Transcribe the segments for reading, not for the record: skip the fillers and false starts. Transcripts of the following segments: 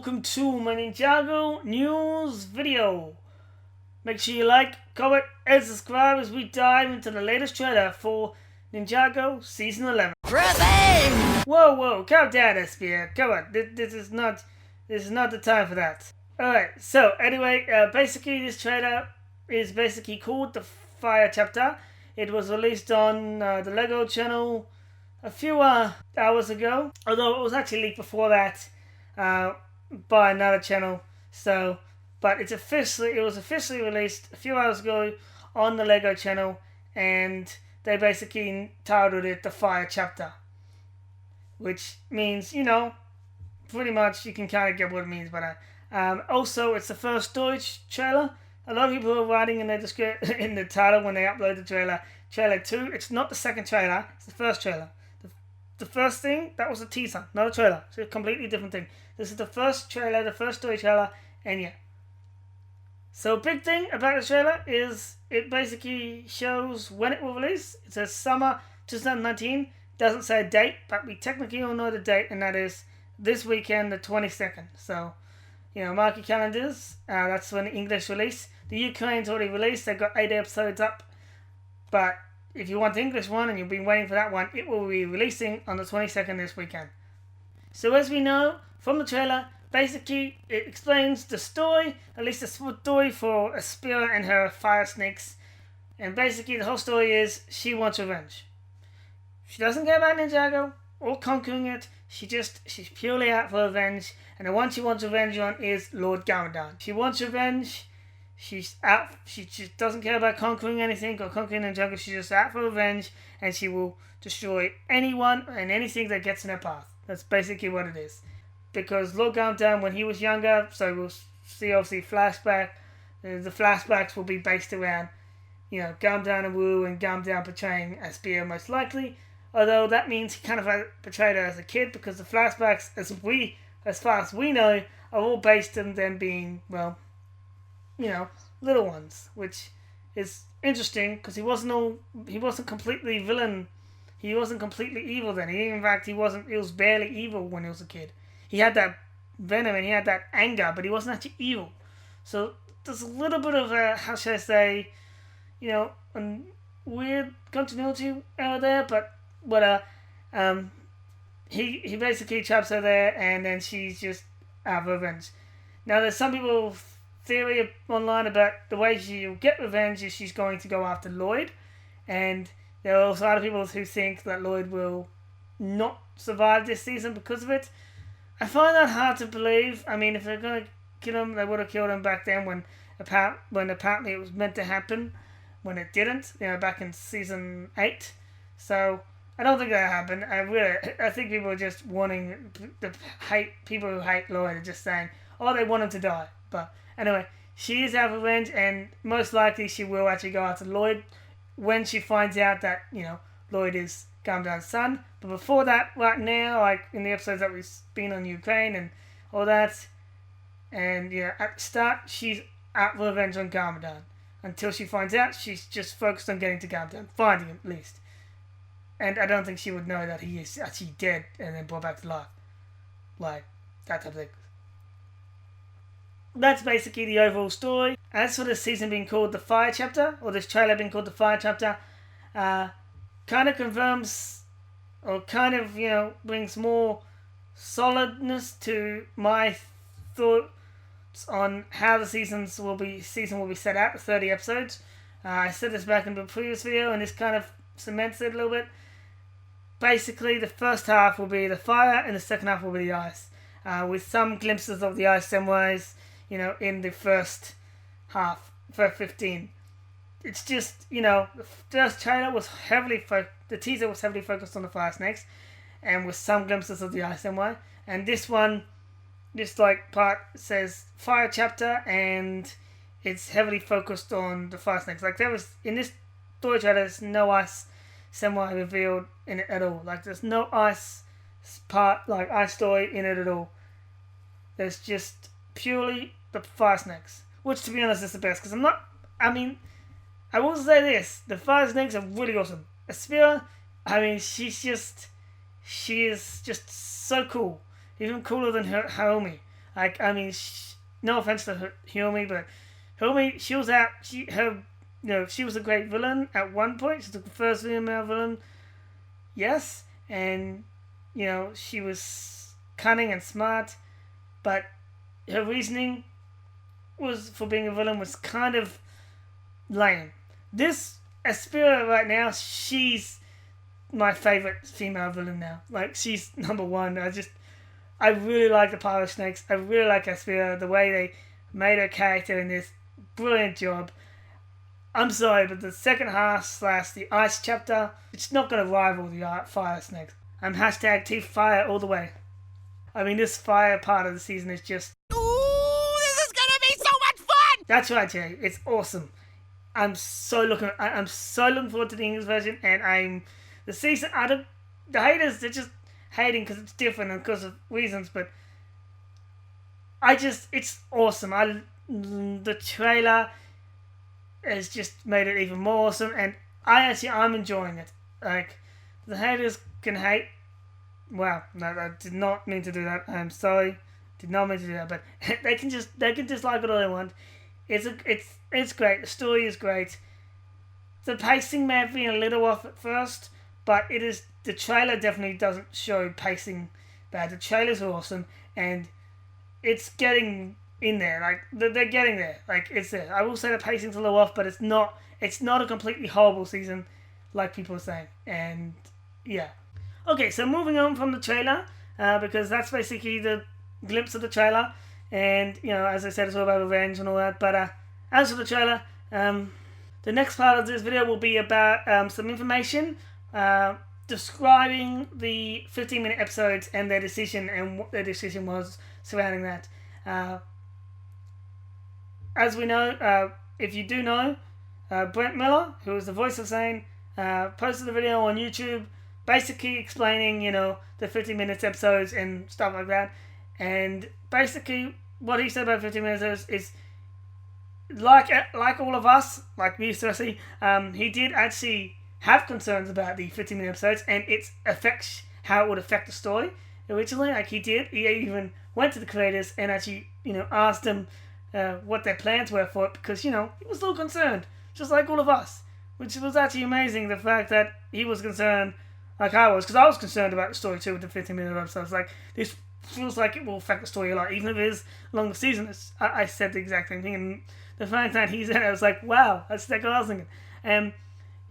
welcome to my Ninjago news video. Make sure you like, comment, and subscribe as we dive into the latest trailer for Ninjago Season 11. Revenge! Whoa, calm down, Aspheera. Come on, this is not the time for that. Alright, so anyway, basically this trailer is basically called the Fire Chapter. It was released on the LEGO channel a few hours ago, although it was actually leaked before that by another channel. So, but it was officially released a few hours ago on the LEGO channel, and they basically titled it the Fire Chapter, which means, you know, pretty much you can kind of get what it means. But also, it's the first story trailer. A lot of people are writing in the in the title when they upload the trailer 2. It's not the second trailer; it's the first trailer. The first thing, that was a teaser, not a trailer. It's a completely different thing. This is the first trailer, the first story trailer, and yeah. So big thing about the trailer is it basically shows when it will release. It says summer 2019. Doesn't say a date, but we technically all know the date, and that is this weekend, the 22nd. So, you know, mark your calendars. That's when the English release. The Ukraine's already released. They've got 8 episodes up. But if you want the English one and you've been waiting for that one, it will be releasing on the 22nd this weekend. So as we know from the trailer, basically it explains the story, at least the story for Aspheera and her fire snakes. And basically the whole story is she wants revenge. She doesn't care about Ninjago or conquering it. She's purely out for revenge. And the one she wants revenge on is Lord Garmadon. She wants revenge. She's out. She just doesn't care about conquering anything or conquering Ninjago. She's just out for revenge, and she will destroy anyone and anything that gets in her path. That's basically what it is. Because Lord Garmadon, when he was younger, so we'll see obviously flashback. The flashbacks will be based around, you know, Garmadon and Wu, and Garmadon portraying Aspheera most likely. Although that means he kind of portrayed her as a kid, because the flashbacks, as far as we know, are all based on them being, well, you know, little ones, which is interesting because he wasn't completely villain. He wasn't completely evil then. In fact, he was barely evil when he was a kid. He had that venom and he had that anger, but he wasn't actually evil. So there's a little bit of a, how should I say, you know, a weird continuity out there, but he basically traps her there, and then she's just out of revenge. Now there's some people theory online about the way she'll get revenge is she's going to go after Lloyd, and there are also other people who think that Lloyd will not survive this season because of it. I find that hard to believe. I mean, if they're going to kill him, they would have killed him back then when apparently it was meant to happen, when it didn't, you know, back in season 8. So I don't think that happened. I think people are just wanting people who hate Lloyd are just saying, oh, they want him to die. But anyway, she is out of revenge, and most likely she will actually go after Lloyd when she finds out that, you know, Lloyd is Garmadon's son. But before that, right now, like in the episodes that we've been on Ukraine and all that, and yeah, at the start, she's out for revenge on Garmadon. Until she finds out, she's just focused on getting to Garmadon, finding him at least. And I don't think she would know that he is actually dead and then brought back to life. Like, that type of thing. That's basically the overall story. As for this season being called the Fire Chapter, or this trailer being called the Fire Chapter, kind of confirms, or kind of, you know, brings more solidness to my thoughts on how the season will be set out, 30 episodes. I said this back in the previous video, and this kind of cements it a little bit. Basically, the first half will be the fire, and the second half will be the ice, with some glimpses of the ice somewhere, you know, in the first half, for 15. It's just, you know, the first trailer was the teaser was heavily focused on the fire snakes, and with some glimpses of the ice somewhere. And this one, this like part says Fire Chapter, and it's heavily focused on the fire snakes. Like, there was, in this story trailer, there's no ice semi revealed in it at all. Like, there's no ice part, like ice story in it at all. There's just purely the fire snakes, which, to be honest, is the best, because I will say this, the fire snakes are really awesome. Aspheera, I mean, she is just so cool, even cooler than her Haomi. Like, I mean, no offense to Hilmi, but Hilmi, she was out. She was a great villain at one point. She's the first female villain, yes, and she was cunning and smart, but her reasoning was for being a villain was kind of lame. This Aspheera right now, she's my favorite female villain now. Like, she's number one. I really like the Pirate Snakes. I really like Aspheera. The way they made her character in this, brilliant job. I'm sorry, but the second half / the ice chapter, it's not going to rival the Fire Snakes. I'm hashtag Team Fire all the way. I mean, this fire part of the season is just... Ooh, this is going to be so much fun! That's right, Jay. It's awesome. I'm so looking forward to the English version, and the season... the haters, they're just hating because it's different and because of reasons, but it's awesome. The trailer has just made it even more awesome, and I'm enjoying it. Like, the haters can hate. Wow, no, I did not mean to do that. I'm sorry, did not mean to do that. But they can dislike it all they want. It's great. The story is great. The pacing may have been a little off at first, but the trailer definitely doesn't show pacing bad. The trailers are awesome, and it's getting in there. Like, they're getting there. Like, it's there. I will say the pacing's a little off, but it's not a completely horrible season like people are saying. And yeah. Okay, so moving on from the trailer, because that's basically the glimpse of the trailer, and as I said, it's all about revenge and all that. But as for the trailer, the next part of this video will be about some information describing the 15-minute episodes and their decision and what their decision was surrounding that. As we know, if you do know, Brent Miller, who is the voice of Zane, posted a video on YouTube basically explaining, the 15-minute episodes and stuff like that. And basically, what he said about 15 minutes is like all of us, like me especially, he did actually have concerns about the 15-minute episodes and its effects, how it would affect the story originally. Like, he even went to the creators and actually, asked them what their plans were for it, because, he was a little concerned, just like all of us, which was actually amazing, the fact that he was concerned like I was, because I was concerned about the story too with the 15-minute episodes. Like, this feels like it will affect the story a lot, even if it is a longer season. I said the exact same thing, and the fact that he said it, I was like, wow, that's exactly what I was thinking. And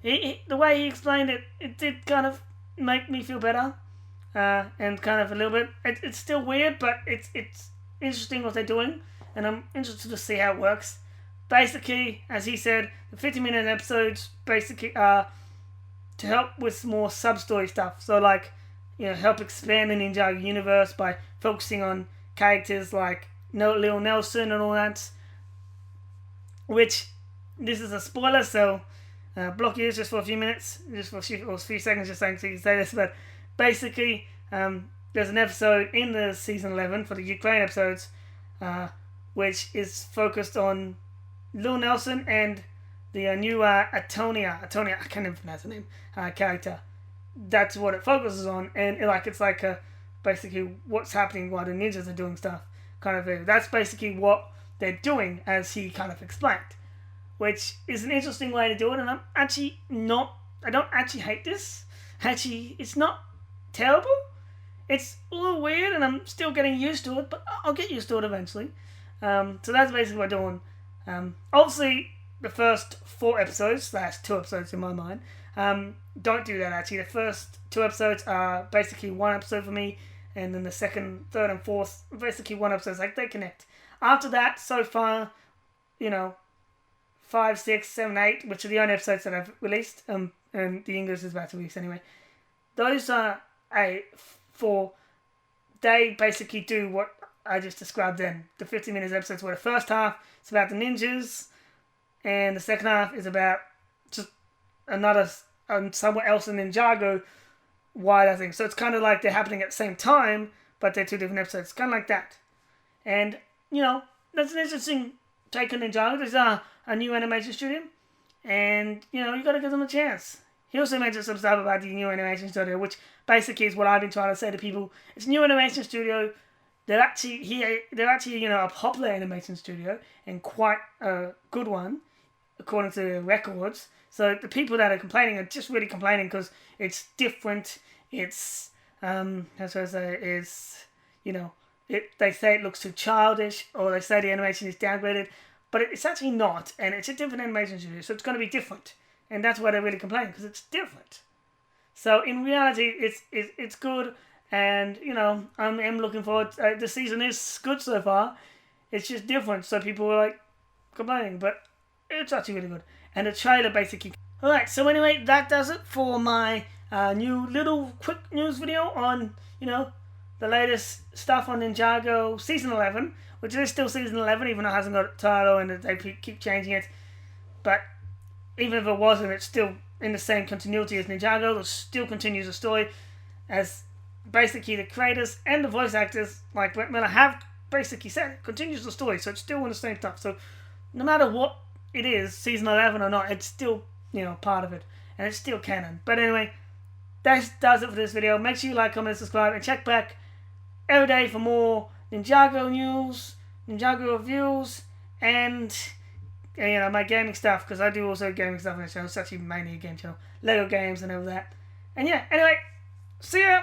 the way he explained it, it did kind of make me feel better, and kind of a little bit. It's still weird, but it's interesting what they're doing, and I'm interested to see how it works. Basically, as he said, the 15-minute episodes basically are to help with more sub-story stuff. So, like, help expand the Ninjago universe by focusing on characters like Lil Nelson and all that. Which, this is a spoiler, so block ears just for a few minutes, just for a few seconds, just so you can say this. But basically, there's an episode in the season 11 for the Ukraine episodes, which is focused on Lil Nelson and the new Atonia, I can't even pronounce the name, character. That's what it focuses on, and it's like basically what's happening while the ninjas are doing stuff, kind of thing. That's basically what they're doing, as he kind of explained, which is an interesting way to do it. And I don't actually hate this. Actually, it's not terrible. It's a little weird, and I'm still getting used to it, but I'll get used to it eventually. So that's basically what I'm doing. Obviously, the first 4 episodes, / 2 episodes in my mind, don't do that actually. The first 2 episodes are basically 1 episode for me, and then the second, third, and fourth, basically 1 episode. Like, they connect. After that, so far, 5, 6, 7, 8, which are the only episodes that I've released, and the English is about to release anyway. Those are 4. They basically do what I just described then. The 15-minute episodes were the first half, it's about the ninjas, and the second half is about just another, somewhere else in Ninjago, wider thing. So it's kind of like they're happening at the same time, but they're 2 different episodes. It's kind of like that. And, that's an interesting take on Ninjago. There's a new animation studio, and, you got to give them a chance. He also mentioned some stuff about the new animation studio, which basically is what I've been trying to say to people. It's a new animation studio. they're actually a popular animation studio and quite a good one, according to the records. So the people that are complaining are just really complaining because it's different. It's how should I say? It's they say it looks too childish, or they say the animation is downgraded, but it's actually not, and it's a different animation studio, so it's going to be different, and that's why they're really complaining, because it's different. So in reality, it's good, and I'm looking forward. The season is good so far. It's just different, so people were like complaining, but it's actually really good. And the trailer basically. All right, so anyway, that does it for my new little quick news video on the latest stuff on Ninjago Season 11, which is still Season 11, even though it hasn't got a title and they keep changing it. But even if it wasn't, it's still in the same continuity as Ninjago. It still continues the story, as basically the creators and the voice actors, like Brent Miller, have basically said it continues the story, so it's still in the same stuff. So no matter what it is, Season 11 or not, it's still part of it, and it's still canon. But anyway, that does it for this video. Make sure you like, comment, and subscribe, and check back every day for more Ninjago news, Ninjago reviews, and my gaming stuff, because I do also gaming stuff on the channel. It's actually mainly a game channel, LEGO games and all that. And yeah, anyway, see ya!